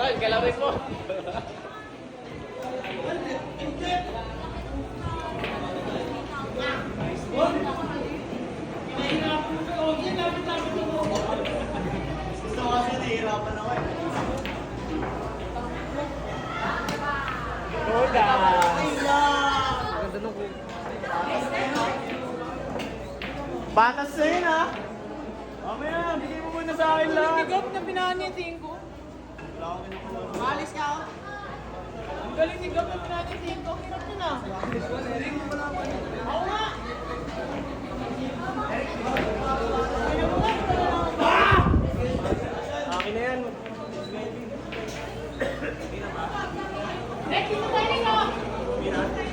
Ay, kalawin mo. Gusto ko kasi nahihirapan ako eh. Toda. Ganda nung ko. Patas na yun ha. Mamaya, bigay mo muna sa akin lahat. Tigap na pinanitin ko. Wala akong kinukulang. Maalis ka ako. Ang galing tigap na pinanitin ko. Hirap yun ah. Oo nga. Akin na yan. Next, ito tayo nito. Hindi na.